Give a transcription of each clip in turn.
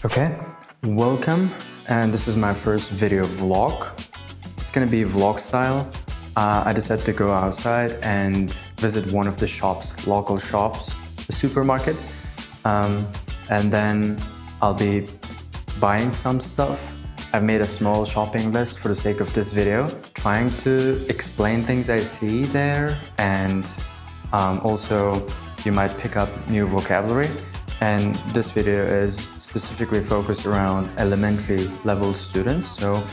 Okay, welcome, and this is my first video vlog. It's gonna be vlog style. I decided to go outside and visit one of the shops, local shops, the supermarket, and then I'll be buying some stuff. I've made a small shopping list for the sake of this video, trying to explain things I see there, and also you might pick up new vocabulary. And this video is specifically focused around elementary level students, so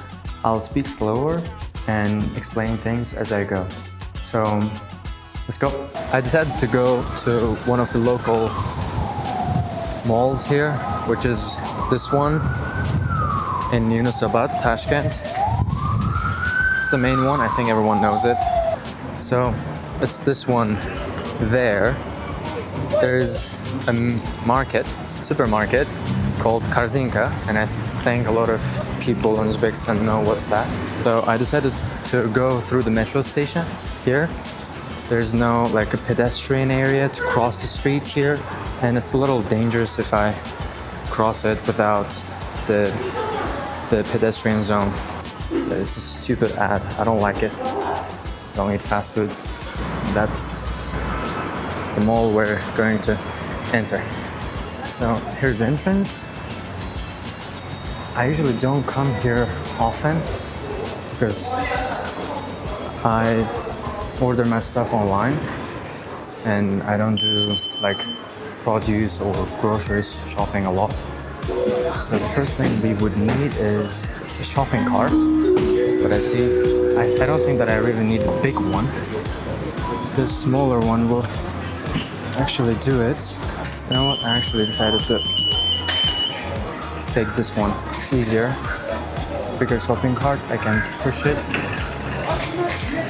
I'll speak slower and explain things as I go. So let's go. I decided to go to one of the local malls here, which is this one in Yunusobod, Tashkent. It's the main one, I think everyone knows it. So it's this one there. There's a supermarket called Karzinka, and I think a lot of people in Uzbekistan know what's that. So I decided to go through the metro station here. There's no like a pedestrian area to cross the street here, and it's a little dangerous if I cross it without the pedestrian zone. It's a stupid ad. I don't like it. Don't eat fast food. That's the mall we're going to enter. So here's the entrance. I usually don't come here often because I order my stuff online and I don't do like produce or groceries shopping a lot. So the first thing we would need is a shopping cart. But I see, I don't think that I really need a big one. The smaller one will actually do it. You know what? I actually decided to take this one. It's easier. Bigger shopping cart. I can push it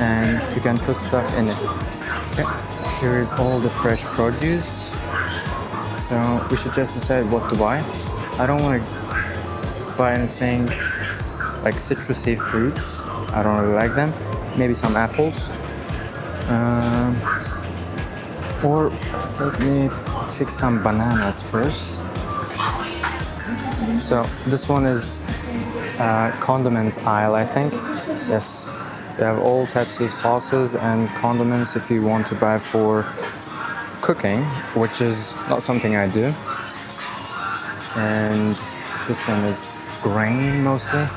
and you can put stuff in it. Okay. Here is all the fresh produce. So we should just decide what to buy. I don't want to buy anything like citrusy fruits. I don't really like them. Maybe some apples. Or let me pick some bananas first. So this one is condiments aisle, I think. Yes, they have all types of sauces and condiments if you want to buy for cooking, which is not something I do. And this one is grain mostly.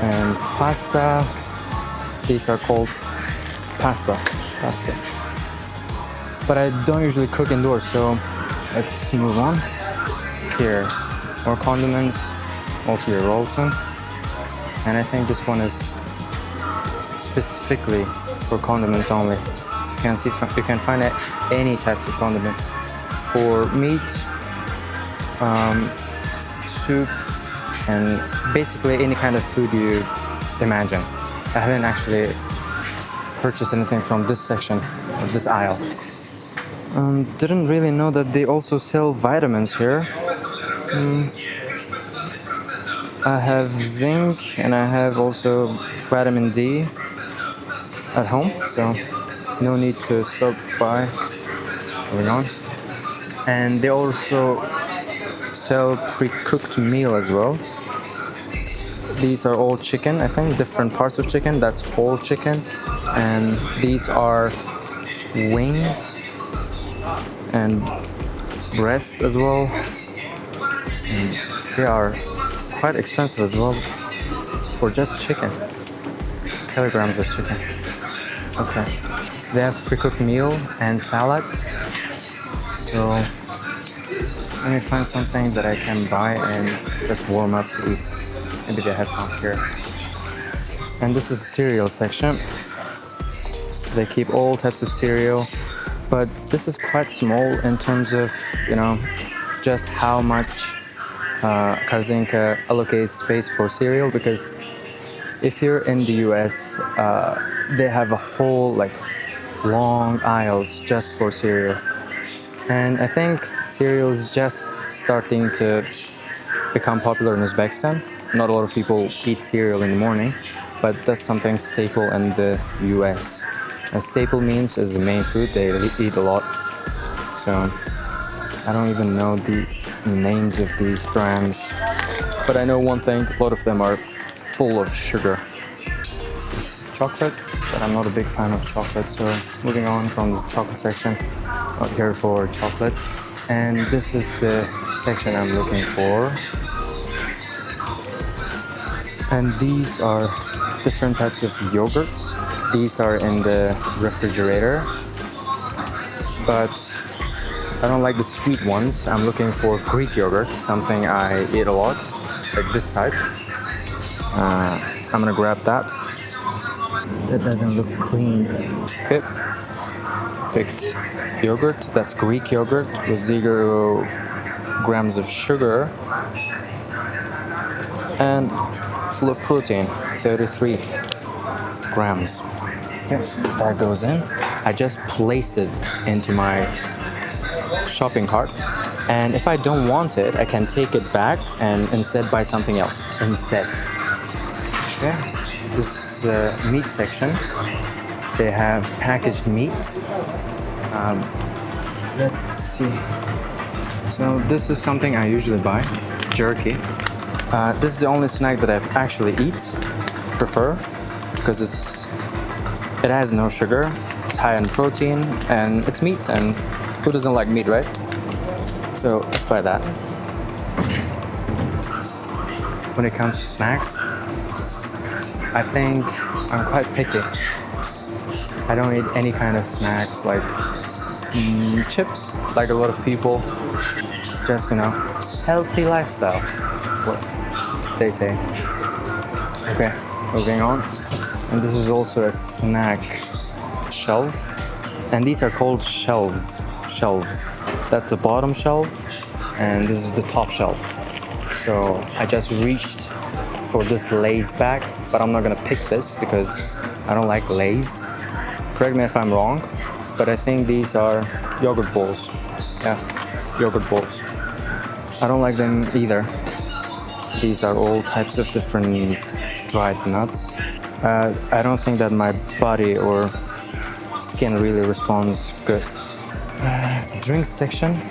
And pasta. These are called pasta. But I don't usually cook indoors, so let's move on. Here, more condiments, also your Rolton. And I think this one is specifically for condiments only. You can find any types of condiment. For meat, soup, and basically any kind of food you imagine. I haven't actually purchased anything from this section of this aisle. Didn't really know that they also sell vitamins here. I have zinc and I have also vitamin D at home, so no need to stop by. Moving on. And they also sell pre-cooked meal as well. These are all chicken, I think, different parts of chicken. That's whole chicken. And these are wings and breast as well. And they are quite expensive as well for just chicken. Kilograms of chicken. Okay. They have pre-cooked meal and salad. So let me find something that I can buy and just warm up to eat. Maybe they have some here. And this is the cereal section. They keep all types of cereal, but this is quite small in terms of, just how much Karzinka allocates space for cereal, because if you're in the US, they have a whole long aisles just for cereal. And I think cereal is just starting to become popular in Uzbekistan. Not a lot of people eat cereal in the morning, but that's something staple in the US. And staple means is the main food they eat a lot. So I don't even know the names of these brands, but I know one thing, a lot of them are full of sugar. This chocolate, but I'm not a big fan of chocolate, so moving on from the chocolate section, not here for chocolate. And this is the section I'm looking for. And these are different types of yogurts. These are in the refrigerator, but I don't like the sweet ones. I'm looking for Greek yogurt, something I eat a lot, like this type. I'm gonna grab that. That doesn't look clean. Okay. Picked yogurt. That's Greek yogurt with 0 grams of sugar and full of protein, 33 grams. Okay, that goes in. I just place it into my shopping cart, and if I don't want it, I can take it back and instead buy something else instead. Okay, this is the meat section. They have packaged meat. Let's see. So this is something I usually buy, jerky. This is the only snack that I actually prefer, because it has no sugar, it's high in protein, and it's meat, and who doesn't like meat, right? So let's buy that. When it comes to snacks, I think I'm quite picky. I don't eat any kind of snacks like chips, like a lot of people. Just, healthy lifestyle, what they say. Okay, moving on. And this is also a snack shelf. And these are called shelves. That's the bottom shelf, and this is the top shelf. So I just reached for this Lay's bag, but I'm not gonna pick this because I don't like Lay's. Correct me if I'm wrong, but I think these are yogurt balls. Yeah, yogurt balls. I don't like them either. These are all types of different dried nuts. I don't think that my body or skin really responds good. The drinks section,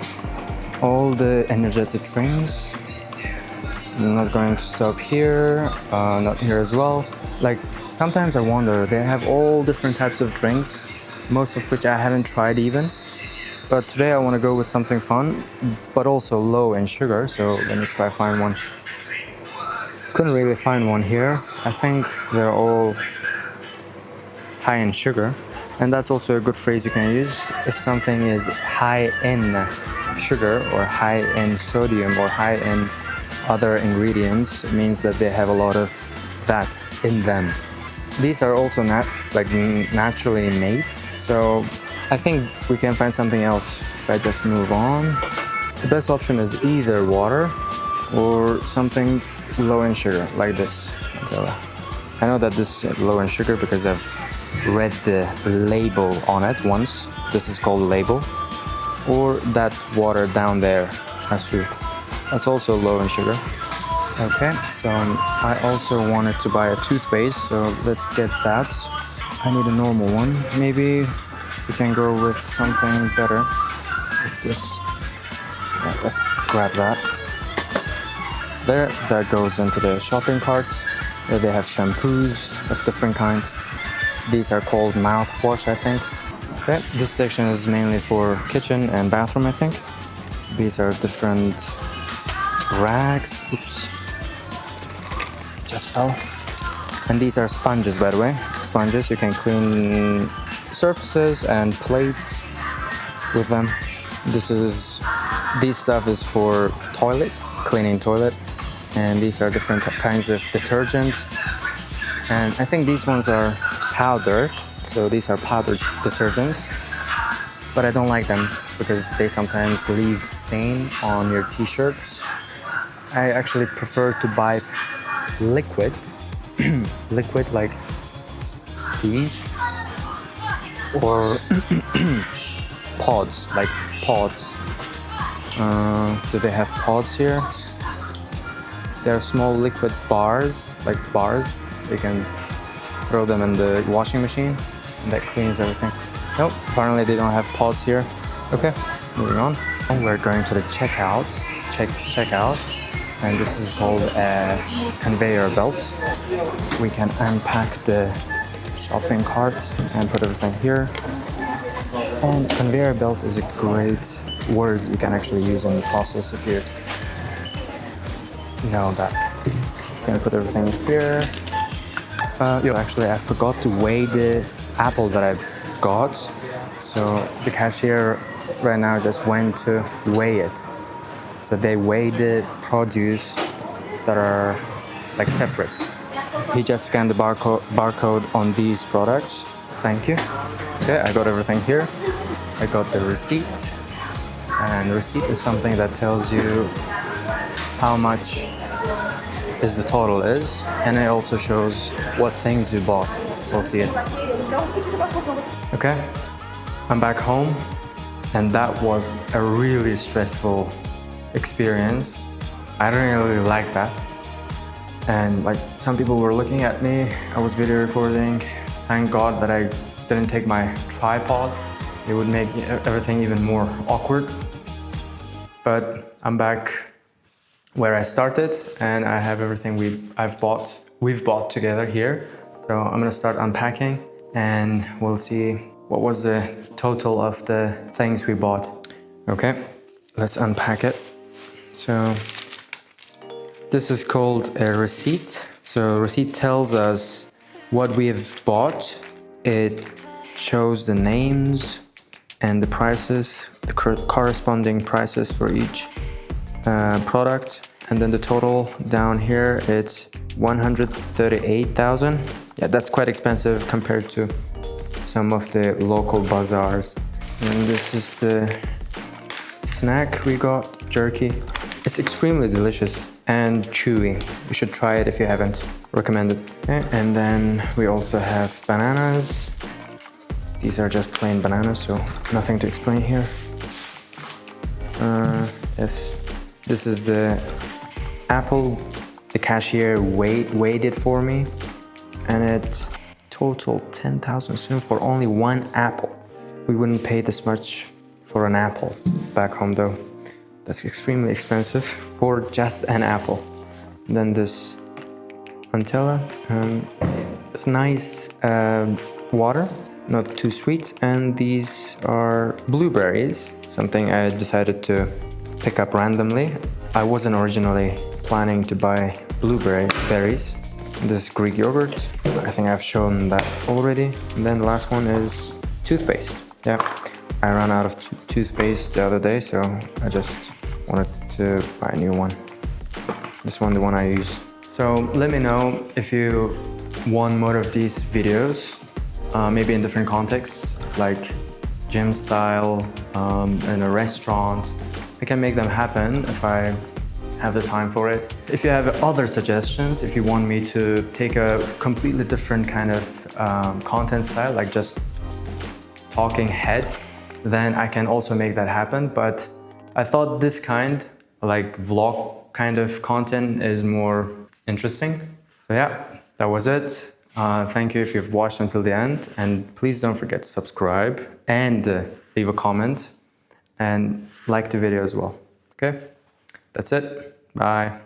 all the energetic drinks. I'm not going to stop here, not here as well. Like, sometimes I wonder, they have all different types of drinks, most of which I haven't tried even. But today I want to go with something fun, but also low in sugar, so let me try find one. Couldn't really find one here. I think they're all high in sugar. And that's also a good phrase you can use. If something is high in sugar or high in sodium or high in other ingredients, it means that they have a lot of that in them. These are also naturally made, so I think we can find something else if I just move on. The best option is either water or something low in sugar, like this. So I know that this is low in sugar because I've read the label on it once. This is called label. Or that water down there, that's also low in sugar. Okay, so I also wanted to buy a toothpaste, so let's get that. I need a normal one. Maybe we can go with something better, like this. Yeah, let's grab that. There, that goes into the shopping cart. There they have shampoos of different kind. These are called mouthwash, I think. Okay, this section is mainly for kitchen and bathroom, I think. These are different rags. Oops. Just fell. And these are sponges, by the way. Sponges, you can clean surfaces and plates with them. This stuff is for toilet, cleaning toilet. And these are different kinds of detergents. And I think these ones are powdered. So these are powdered detergents. But I don't like them because they sometimes leave stain on your t-shirt. I actually prefer to buy liquid like these, or pods. Do they have pods here? They're small liquid bars, like bars. You can throw them in the washing machine and that cleans everything. Nope, apparently they don't have pods here. Okay, moving on. And we're going to the checkouts. check out. And this is called a conveyor belt. We can unpack the shopping cart and put everything here. And conveyor belt is a great word you can actually use in the process if you know that. I'm gonna put everything here. Actually, I forgot to weigh the apple that I've got. So the cashier right now just went to weigh it. So they weigh the produce that are like separate. He just scanned the barcode on these products. Thank you. Okay, I got everything here. I got the receipt. And the receipt is something that tells you how much is the total is, and it also shows what things you bought. We'll see it. Okay, I'm back home, and that was a really stressful experience. I didn't really like that. And like some people were looking at me, I was video recording. Thank God that I didn't take my tripod. It would make everything even more awkward. But I'm back where I started, and I have everything we've bought together here. So I'm gonna start unpacking, and we'll see what was the total of the things we bought. Okay, let's unpack it. So this is called a receipt. So receipt tells us what we've bought. It shows the names and the prices, the corresponding prices for each product. And then the total down here, it's 138,000. Yeah, that's quite expensive compared to some of the local bazaars. And this is the snack we got, jerky. It's extremely delicious and chewy. You should try it if you haven't. Recommend it. Okay. And then we also have bananas. These are just plain bananas, so nothing to explain here. Yes, this is the apple. The cashier weighed it for me, and it totaled 10,000 soon for only one apple. We wouldn't pay this much for an apple back home though. That's extremely expensive for just an apple. And then this Nutella, it's nice water, not too sweet. And these are blueberries, something I decided to pick up randomly. I wasn't originally planning to buy berries. This is Greek yogurt. I think I've shown that already. And then the last one is toothpaste. Yeah, I ran out of toothpaste the other day, so I just wanted to buy a new one. This one, the one I use. So let me know if you want more of these videos, maybe in different contexts, like gym style, in a restaurant. I can make them happen if I have the time for it. If you have other suggestions, if you want me to take a completely different kind of content style, like just talking head, then I can also make that happen. But I thought this kind, like vlog kind of content, is more interesting. So yeah, that was it. Thank you if you've watched until the end, and please don't forget to subscribe and leave a comment and like the video as well. Okay, that's it. Bye.